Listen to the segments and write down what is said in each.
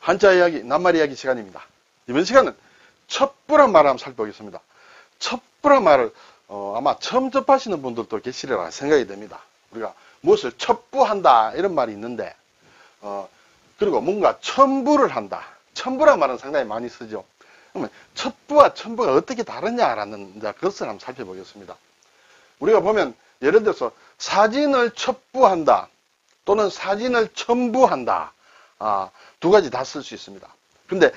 한자 이야기, 낱말 이야기 시간입니다. 이번 시간은 첩부란 말을 한번 살펴보겠습니다. 첩부란 말을 아마 처음 접하시는 분들도 계시리라 생각이 됩니다. 우리가 무엇을 첩부한다 이런 말이 있는데 그리고 뭔가 첨부를 한다. 첨부란 말은 상당히 많이 쓰죠. 그러면 첩부와 첨부가 어떻게 다르냐라는 그것을 한번 살펴보겠습니다. 우리가 보면 예를 들어서 사진을 첩부한다 또는 사진을 첨부한다. 두 가지 다 쓸 수 있습니다. 근데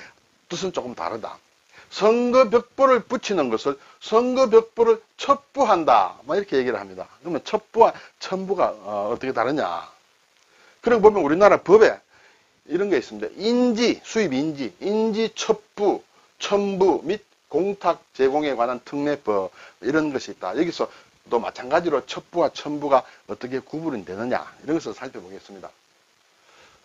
뜻은 조금 다르다. 선거벽보를 붙이는 것을 선거벽보를 첩부한다. 이렇게 얘기를 합니다. 그러면 첩부와 첨부가 어떻게 다르냐. 그리고 보면 우리나라 법에 이런 게 있습니다. 인지, 수입인지, 인지 첩부, 첨부 및 공탁 제공에 관한 특례법 이런 것이 있다. 여기서 또 마찬가지로 첩부와 첨부가 어떻게 구분이 되느냐 이런 것을 살펴보겠습니다.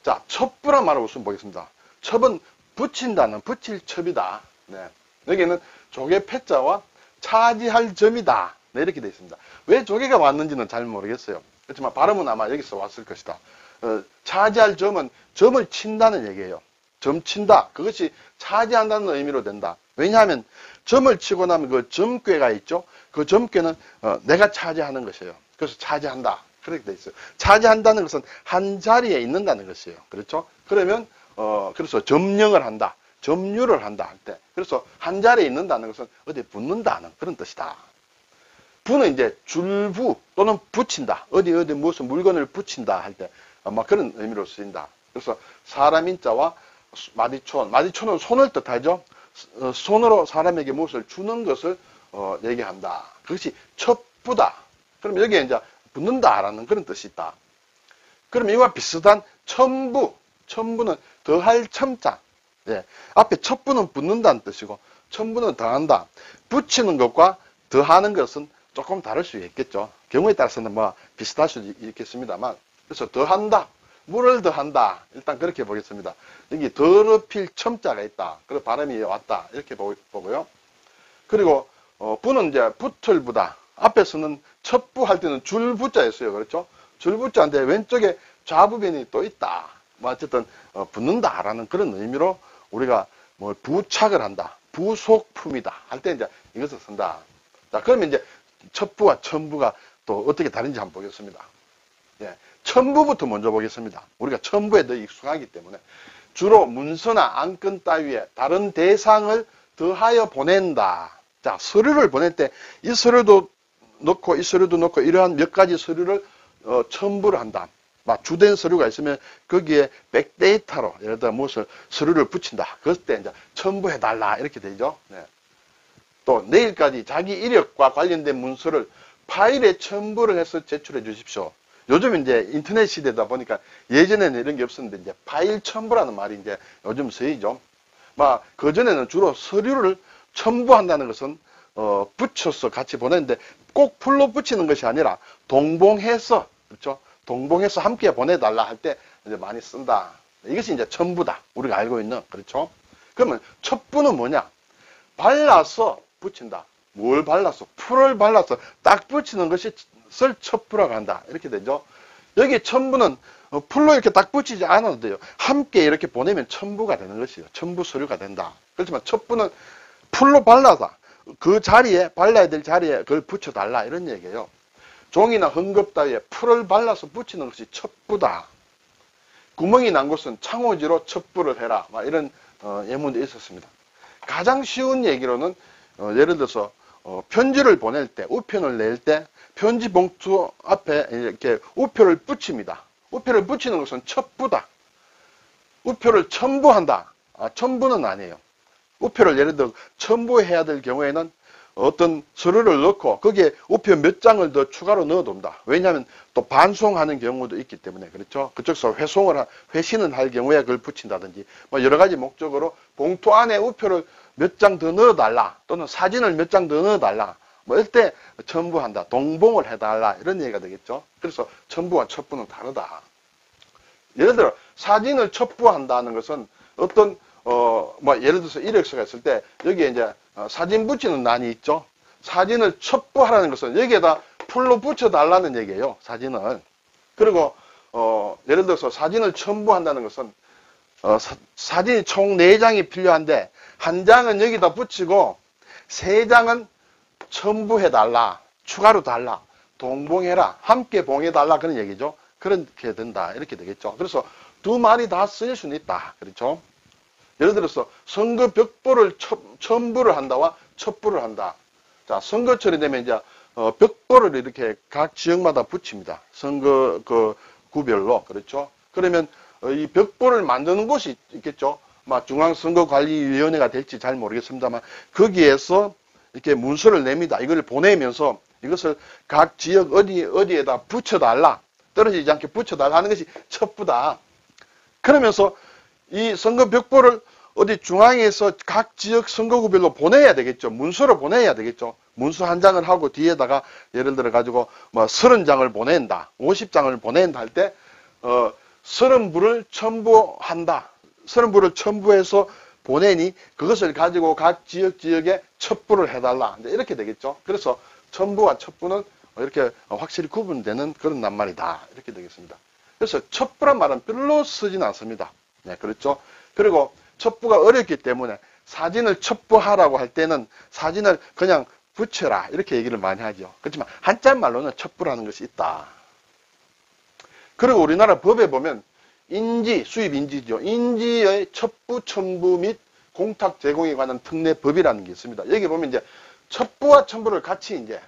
자, 첩부란 말을 우선 보겠습니다. 첩은 붙인다는 붙일 첩이다. 네. 여기는 조개 패자와 차지할 점이다. 네, 이렇게 되어 있습니다. 왜 조개가 왔는지는 잘 모르겠어요. 그렇지만 발음은 아마 여기서 왔을 것이다. 차지할 점은 점을 친다는 얘기예요. 점 친다. 그것이 차지한다는 의미로 된다. 왜냐하면 점을 치고 나면 그 점괘가 있죠. 그 점괘는 내가 차지하는 것이에요. 그래서 차지한다. 그렇게 돼 있어요. 차지한다는 것은 한 자리에 있는다는 것이에요. 그렇죠? 그러면 그래서 점령을 한다. 점유를 한다 할 때. 그래서 한 자리에 있는다는 것은 어디에 붙는다는 그런 뜻이다. 부는 이제 줄부 또는 붙인다. 어디 무슨 물건을 붙인다 할 때 아마 그런 의미로 쓰인다. 그래서 사람 인자와 마디촌. 마디촌은 손을 뜻하죠. 손으로 사람에게 무엇을 주는 것을 얘기한다. 그것이 첩부다. 그럼 여기에 이제 붙는다라는 그런 뜻이 있다. 그럼 이와 비슷한 첨부. 첨부는 더할 첨자. 예. 앞에 첩부는 붙는다는 뜻이고 첨부는 더한다. 붙이는 것과 더하는 것은 조금 다를 수 있겠죠. 경우에 따라서는 뭐 비슷할 수도 있겠습니다만. 그래서 더한다. 물을 더한다. 일단 그렇게 보겠습니다. 여기 더럽힐 첨자가 있다. 그래서 발음이 왔다. 이렇게 보고요. 그리고 부는 이제 붙을 부다. 앞에서는 첩부할 때는 줄부자였어요. 그렇죠? 줄부자인데 왼쪽에 좌부변이 또 있다. 뭐 어쨌든 붙는다라는 그런 의미로 우리가 뭐 부착을 한다. 부속품이다. 할 때 이제 이것을 쓴다. 자, 그러면 이제 첩부와 첨부가 또 어떻게 다른지 한번 보겠습니다. 예. 첨부부터 먼저 보겠습니다. 우리가 첨부에 더 익숙하기 때문에 주로 문서나 안건 따위에 다른 대상을 더하여 보낸다. 자, 서류를 보낼 때 이 서류도 넣고 이 서류도 넣고 이러한 몇 가지 서류를 첨부를 한다. 주된 서류가 있으면 거기에 백데이터로 예를 들어 무엇을 서류를 붙인다. 그럴 때 이제 첨부해달라 이렇게 되죠. 네. 또 내일까지 자기 이력과 관련된 문서를 파일에 첨부를 해서 제출해 주십시오. 요즘 이제 인터넷 시대다 보니까 예전에는 이런 게 없었는데 이제 파일 첨부라는 말이 이제 요즘 쓰이죠. 그전에는 주로 서류를 첨부한다는 것은 붙여서 같이 보냈는데 꼭 풀로 붙이는 것이 아니라 동봉해서 그렇죠? 동봉해서 함께 보내달라 할 때 이제 많이 쓴다. 이것이 이제 첨부다. 우리가 알고 있는 그렇죠? 그러면 첩부는 뭐냐? 발라서 붙인다. 뭘 발라서? 풀을 발라서 딱 붙이는 것이 쓸 첩부라고 한다. 이렇게 되죠. 여기 첨부는 풀로 이렇게 딱 붙이지 않아도 돼요. 함께 이렇게 보내면 첨부가 되는 것이에요. 첨부 서류가 된다. 그렇지만 첩부는 풀로 발라서 그 자리에 발라야 될 자리에 그걸 붙여달라 이런 얘기예요. 종이나 헝겊 따위에 풀을 발라서 붙이는 것이 첩부다. 구멍이 난 곳은 창호지로 첩부를 해라. 이런 예문도 있었습니다. 가장 쉬운 얘기로는 예를 들어서 편지를 보낼 때 우편을 낼 때 편지 봉투 앞에 이렇게 우표를 붙입니다. 우표를 붙이는 것은 첩부다. 우표를 첨부한다. 첨부는 아니에요. 우표를 예를 들어 첨부해야 될 경우에는 어떤 서류를 넣고 거기에 우표 몇 장을 더 추가로 넣어둔다. 왜냐하면 또 반송하는 경우도 있기 때문에 그렇죠. 그쪽에서 회신을 할 경우에 그걸 붙인다든지 여러 가지 목적으로 봉투 안에 우표를 몇 장 더 넣어달라 또는 사진을 몇 장 더 넣어달라 이럴 때 첨부한다. 동봉을 해달라 이런 얘기가 되겠죠. 그래서 첨부와 첩부는 다르다. 예를 들어 사진을 첩부한다는 것은 어떤 예를 들어서 이력서가 있을 때 여기에 이제 사진 붙이는 난이 있죠. 사진을 첩부하라는 것은 여기에다 풀로 붙여달라는 얘기예요. 사진을. 그리고 예를 들어서 사진을 첨부한다는 것은 사진이 총 4장이 필요한데, 한 장은 여기다 붙이고, 3장은 첨부해달라. 추가로 달라. 동봉해라. 함께 봉해달라. 그런 얘기죠. 그렇게 된다. 이렇게 되겠죠. 그래서 두 말이 다 쓰일 수는 있다. 그렇죠? 예를 들어서 선거 벽보를 첨부를 한다와 첩부를 한다. 자, 선거철이 되면 이제 벽보를 이렇게 각 지역마다 붙입니다. 선거 구별로. 그렇죠? 그러면 이 벽보를 만드는 곳이 있겠죠. 중앙선거관리위원회가 될지 잘 모르겠습니다만 거기에서 이렇게 문서를 냅니다. 이걸 보내면서 이것을 각 지역 어디에다 붙여달라. 떨어지지 않게 붙여달라 하는 것이 첩부다. 그러면서 이 선거 벽보를 어디 중앙에서 각 지역 선거구별로 보내야 되겠죠. 문서로 보내야 되겠죠. 문서 한 장을 하고 뒤에다가 예를 들어 가지고 30장을 보낸다. 50장을 보낸다 할 때 30부를 첨부한다. 30부를 첨부해서 보내니 그것을 가지고 각 지역에 첩부를 해달라. 이렇게 되겠죠. 그래서 첨부와 첩부는 이렇게 확실히 구분되는 그런 낱말이다. 이렇게 되겠습니다. 그래서 첩부란 말은 별로 쓰진 않습니다. 네, 그렇죠. 그리고 첩부가 어렵기 때문에 사진을 첩부하라고 할 때는 사진을 그냥 붙여라. 이렇게 얘기를 많이 하죠. 그렇지만 한자말로는 첩부라는 것이 있다. 그리고 우리나라 법에 보면 인지, 수입인지죠. 인지의 첩부, 첨부 및 공탁 제공에 관한 특례법이라는 게 있습니다. 여기 보면 이제 첩부와 첨부를 같이 이제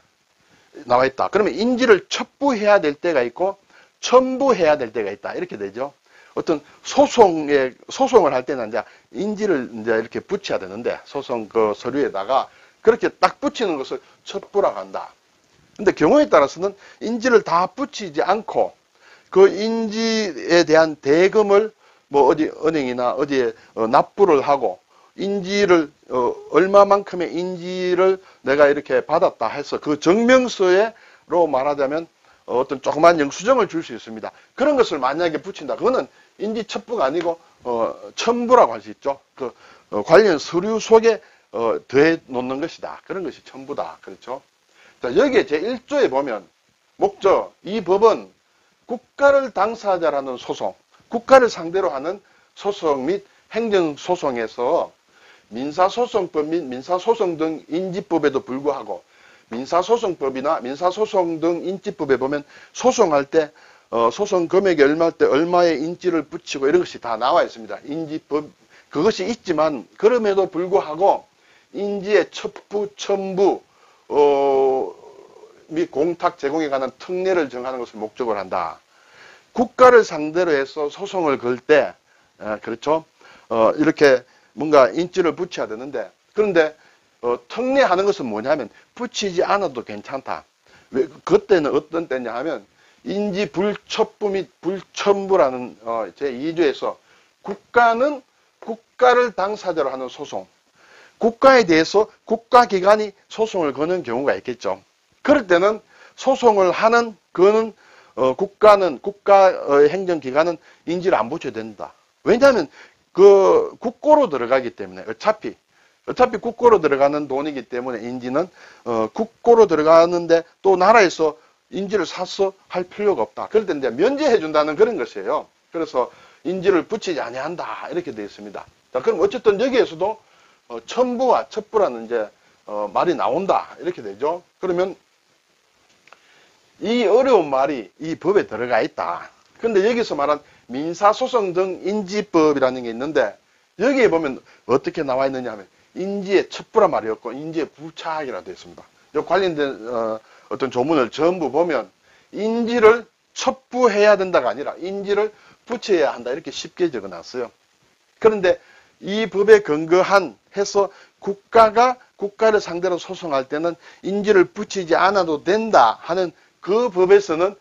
나와 있다. 그러면 인지를 첩부해야 될 때가 있고 첨부해야 될 때가 있다. 이렇게 되죠. 어떤 소송을 할 때는 이제 인지를 이제 이렇게 붙여야 되는데 소송 그 서류에다가 그렇게 딱 붙이는 것을 첩부라고 한다. 근데 경우에 따라서는 인지를 다 붙이지 않고 그 인지에 대한 대금을 어디 은행이나 어디에 납부를 하고 인지를 얼마만큼의 인지를 내가 이렇게 받았다 해서 그 증명서로 말하자면 어떤 조그만 영수증을 줄 수 있습니다. 그런 것을 만약에 붙인다. 그거는 인지 첩부가 아니고 첨부라고 할 수 있죠. 그 관련 서류 속에 더해 놓는 것이다. 그런 것이 첨부다. 그렇죠? 자, 여기에 제1조에 보면 목적 이 법은 국가를 당사자라는 소송, 국가를 상대로 하는 소송 및 행정소송에서 민사소송법 및 민사소송 등 인지법에도 불구하고 민사소송법이나 민사소송 등 인지법에 보면 소송할 때 소송 금액이 얼마일 때 얼마의 인지를 붙이고 이런 것이 다 나와 있습니다. 인지법 그것이 있지만 그럼에도 불구하고 인지의 첩부, 첨부 및 공탁 제공에 관한 특례를 정하는 것을 목적으로 한다. 국가를 상대로 해서 소송을 걸 때 그렇죠? 이렇게 뭔가 인지를 붙여야 되는데 그런데 특례하는 것은 뭐냐면 붙이지 않아도 괜찮다. 왜 그때는 어떤 때냐 하면 인지 불첩부 및 불첨부라는 제2조에서 국가는 국가를 당사자로 하는 소송, 국가에 대해서 국가기관이 소송을 거는 경우가 있겠죠. 그럴 때는 소송을 하는 그는 국가의 행정기관은 인지를 안 붙여야 된다. 왜냐하면 그 국고로 들어가기 때문에 어차피 국고로 들어가는 돈이기 때문에 인지는 국고로 들어가는데 또 나라에서 인지를 사서 할 필요가 없다. 그럴 때 이제 면제해 준다는 그런 것이에요. 그래서 인지를 붙이지 아니한다 이렇게 되어 있습니다. 자, 그럼 어쨌든 여기에서도 첨부와 첩부라는 이제 말이 나온다 이렇게 되죠. 그러면 이 어려운 말이 이 법에 들어가 있다. 근데 여기서 말한 민사소송 등 인지법이라는 게 있는데 여기에 보면 어떻게 나와 있느냐 하면 인지의 첩부란 말이었고 인지의 부착이라 되어 있습니다. 이 관련된 어떤 조문을 전부 보면 인지를 첩부해야 된다가 아니라 인지를 붙여야 한다 이렇게 쉽게 적어놨어요. 그런데 이 법에 근거한 해서 국가를 상대로 소송할 때는 인지를 붙이지 않아도 된다 하는 그 법에서는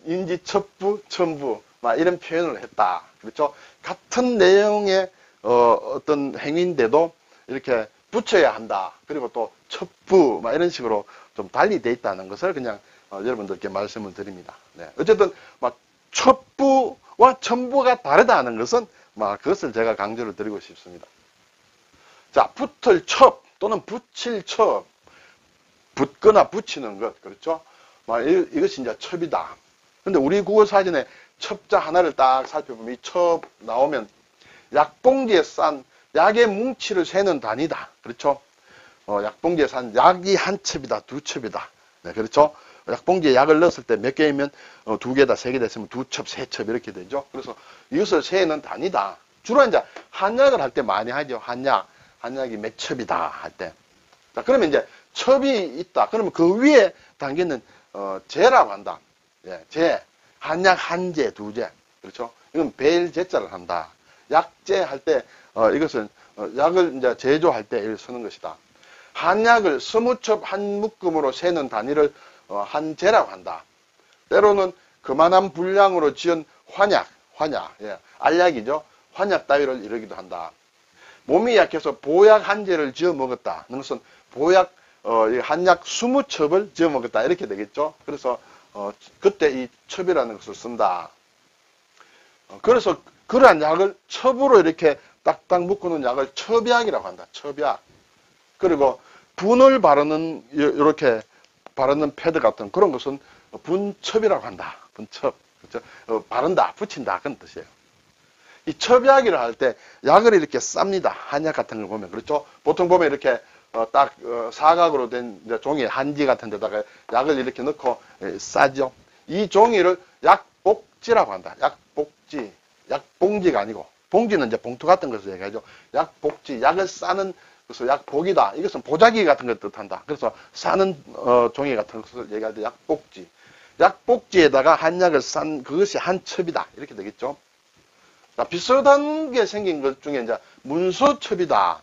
인지 첩부, 첨부 이런 표현을 했다. 그렇죠? 같은 내용의 어떤 행위인데도 이렇게 붙여야 한다. 그리고 또 첩부 이런 식으로 좀 달리 돼 있다는 것을 그냥 여러분들께 말씀을 드립니다. 네. 어쨌든 첩부와 첨부가 다르다는 것은 그것을 제가 강조를 드리고 싶습니다. 자, 붙을 첩 또는 붙일 첩, 붙거나 붙이는 것, 그렇죠? 이것이 이제 첩이다. 근데 우리 국어 사전에 첩자 하나를 딱 살펴보면 이 첩 나오면 약봉지에 싼 약의 뭉치를 세는 단위다. 그렇죠? 약봉지에 산 약이 한 첩이다, 두 첩이다. 네, 그렇죠? 약봉지에 약을 넣었을 때 몇 개이면 두 개다, 세 개 됐으면 두 첩, 세 첩 이렇게 되죠. 그래서 이것을 세는 단위다. 주로 이제 한약을 할 때 많이 하죠. 한약이 몇 첩이다 할 때. 자, 그러면 이제 첩이 있다. 그러면 그 위에 단계는 제라고 한다. 예, 제. 한약 한제, 두제. 그렇죠? 이건 벨제자를 한다. 약제 할 때 이것은 약을 이제 제조할 때 이를 쓰는 것이다. 한약을 20첩 한 묶음으로 세는 단위를 한제라고 한다. 때로는 그만한 분량으로 지은 환약, 예, 알약이죠. 환약 따위를 이르기도 한다. 몸이 약해서 보약 한제를 지어 먹었다. 그것은 보약 한약 20첩을 지어 먹었다. 이렇게 되겠죠. 그래서 그때 이 첩이라는 것을 쓴다. 그래서 그러한 약을 첩으로 이렇게 딱딱 묶어놓은 약을 첩약이라고 한다. 첩약. 그리고 분을 바르는 이렇게 바르는 패드 같은 그런 것은 분첩이라고 한다. 분첩. 그렇죠? 바른다, 붙인다 그런 뜻이에요. 이 첩약이라 할 때 약을 이렇게 쌉니다. 한약 같은 걸 보면 그렇죠? 보통 보면 이렇게 딱 사각으로 된 종이 한지 같은 데다가 약을 이렇게 넣고 싸죠. 이 종이를 약복지라고 한다. 약복지. 약봉지가 아니고 봉지는 이제 봉투 같은 것을 얘기하죠. 약복지. 약을 싸는 그래서 약복이다. 이것은 보자기 같은 걸 뜻한다. 그래서 싸는 종이 같은 것을 얘기할 때 약복지. 약복지에다가 한약을 싼 그것이 한 첩이다. 이렇게 되겠죠. 자, 비슷한 게 생긴 것 중에 이제 문서첩이다.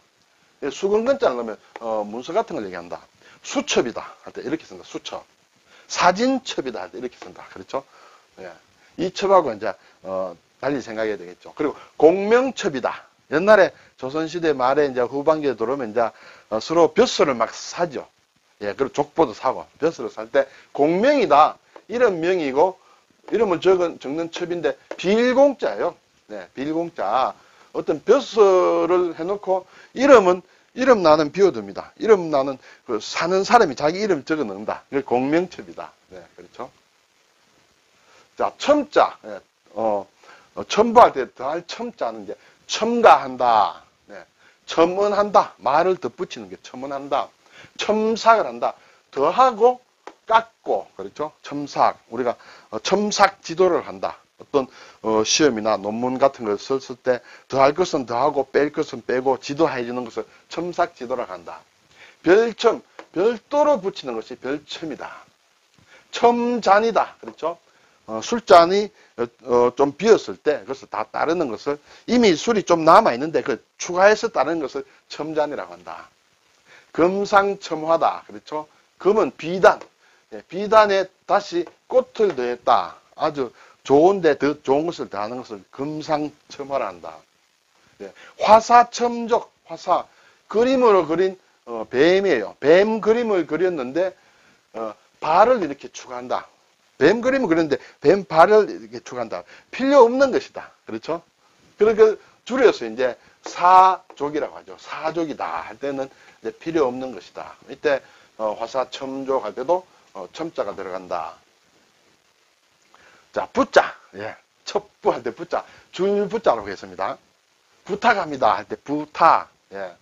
수근근자를 넣으면 문서 같은 걸 얘기한다. 수첩이다 할 때 이렇게 쓴다. 수첩. 사진첩이다 할 때 이렇게 쓴다. 그렇죠? 예. 이 첩하고 이제 달리 생각해야 되겠죠. 그리고 공명첩이다. 옛날에 조선시대 말에 이제 후반기에 들어오면 이제 서로 벼슬을 막 사죠. 예, 그리고 족보도 사고 벼슬을 살 때 공명이다. 이런 명이고 이름을 적는 첩인데 빌공자예요. 네, 빌공자. 어떤 벼슬을 해놓고 이름 나는 비워둡니다. 이름 나는 그 사는 사람이 자기 이름 적어 넣는다. 그게 공명첩이다. 네, 그렇죠. 자, 첨자. 네, 첨부할 때 더할 첨자는 이제 첨가한다. 네, 첨언한다. 말을 덧붙이는 게 첨언한다. 첨삭을 한다. 더하고 깎고 그렇죠. 첨삭. 우리가 첨삭 지도를 한다. 어떤 시험이나 논문 같은 걸 썼을 때 더할 것은 더하고 뺄 것은 빼고 지도해 주는 것을 첨삭 지도라고 한다. 별첨, 별도로 붙이는 것이 별첨이다. 첨잔이다. 그렇죠? 술잔이 좀 비었을 때 그것을 다 따르는 것을 이미 술이 좀 남아있는데 그 추가해서 따르는 것을 첨잔이라고 한다. 금상첨화다. 그렇죠? 금은 비단. 비단에 다시 꽃을 더했다. 아주 좋은데 더 좋은 것을 더하는 것을 금상첨화라 한다. 화사첨족. 화사. 그림으로 그린 뱀이에요. 뱀 그림을 그렸는데 발을 이렇게 추가한다. 뱀 그림을 그렸는데 뱀 발을 이렇게 추가한다. 필요 없는 것이다. 그렇죠? 그러니까 줄여서 이제 사족이라고 하죠. 사족이다 할 때는 이제 필요 없는 것이다. 이때 화사첨족 할 때도 첨자가 들어간다. 자, 부자. 예. 첩부할 때 부자. 줄부자라고 했습니다. 부탁합니다 할 때 부탁. 예.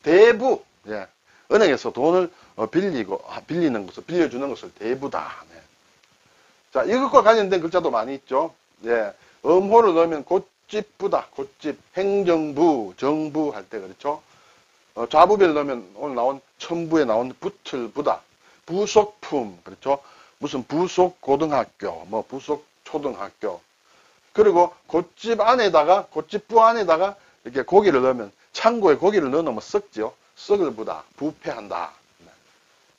대부. 예. 은행에서 돈을 빌리는 것을, 빌려주는 것을 대부다. 네. 자, 이것과 관련된 글자도 많이 있죠. 예. 음호를 넣으면 곧집부다. 곧집. 행정부, 정부 할 때 그렇죠. 좌부별 넣으면 오늘 나온 첨부에 나온 붙을부다. 부속품. 그렇죠. 무슨 부속 고등학교, 뭐 부속 초등학교. 그리고 곧집 안에다가, 곧집부 안에다가 이렇게 고기를 넣으면, 창고에 고기를 넣어놓으면 썩죠. 썩을 부다. 부패한다.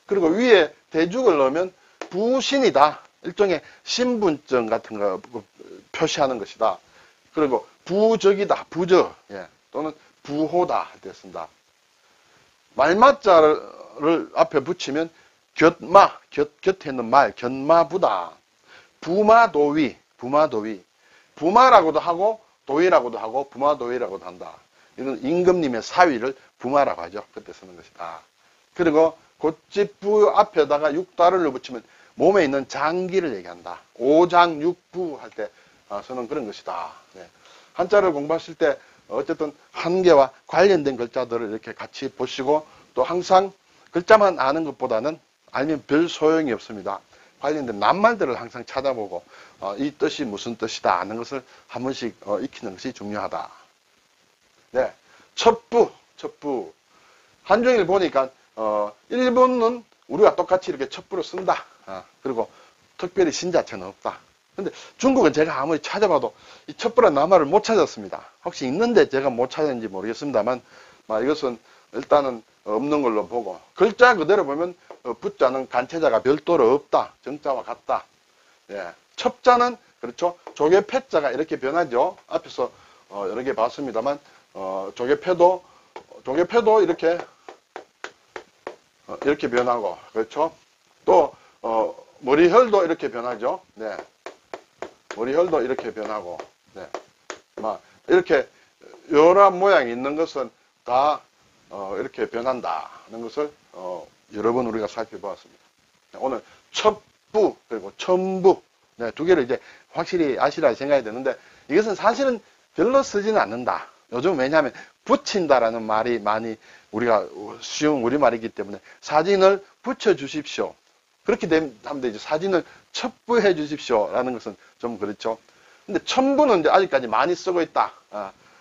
그리고 위에 대죽을 넣으면 부신이다. 일종의 신분증 같은 거 표시하는 것이다. 그리고 부적이다. 부적. 예. 또는 부호다 할 때 쓴다. 말맞자를 앞에 붙이면 곁마, 곁에 있는 말, 곁마부다. 부마도위, 부마도위. 부마라고도 하고, 도위라고도 하고, 부마도위라고도 한다. 이건 임금님의 사위를 부마라고 하죠. 그때 쓰는 것이다. 그리고 곧집부 앞에다가 육다를 붙이면 몸에 있는 장기를 얘기한다. 오장육부 할 때 쓰는 그런 것이다. 네. 한자를 공부하실 때 어쨌든 한계와 관련된 글자들을 이렇게 같이 보시고 또 항상 글자만 아는 것보다는 알면 별 소용이 없습니다. 관련된 낱말들을 항상 찾아보고 이 뜻이 무슨 뜻이다 하는 것을 한 번씩 익히는 것이 중요하다. 네, 첩부. 한중일 보니까 일본은 우리와 똑같이 이렇게 첩부를 쓴다. 그리고 특별히 신자체는 없다. 근데 중국은 제가 아무리 찾아봐도 이 첩부란 낱말을 못 찾았습니다. 혹시 있는데 제가 못 찾았는지 모르겠습니다만 이것은 일단은 없는 걸로 보고 글자 그대로 보면 부자는 간체자가 별도로 없다. 정자와 같다. 예. 첩자는 그렇죠. 조개 패자가 이렇게 변하죠. 앞에서 여러 개 봤습니다만 조개 패도 이렇게 변하고 그렇죠. 또 머리혈도 이렇게 변하죠. 네. 머리혈도 이렇게 변하고 네. 이렇게 여러 모양이 있는 것은 다 이렇게 변한다 하는 것을 여러 번 우리가 살펴보았습니다. 오늘 첩부 그리고 첨부 네, 두 개를 이제 확실히 아시라 생각이 드는데 이것은 사실은 별로 쓰지는 않는다. 요즘 왜냐하면 붙인다라는 말이 많이 우리가 쉬운 우리말이기 때문에 사진을 붙여 주십시오. 그렇게 하면 되죠. 사진을 첩부해 주십시오 라는 것은 좀 그렇죠. 근데 첨부는 이제 아직까지 많이 쓰고 있다.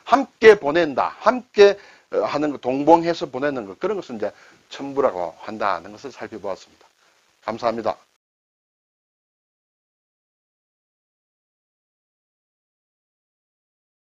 함께 보낸다. 함께 하는 거, 동봉해서 보내는 것. 그런 것은 이제 첨부라고 한다는 것을 살펴보았습니다. 감사합니다.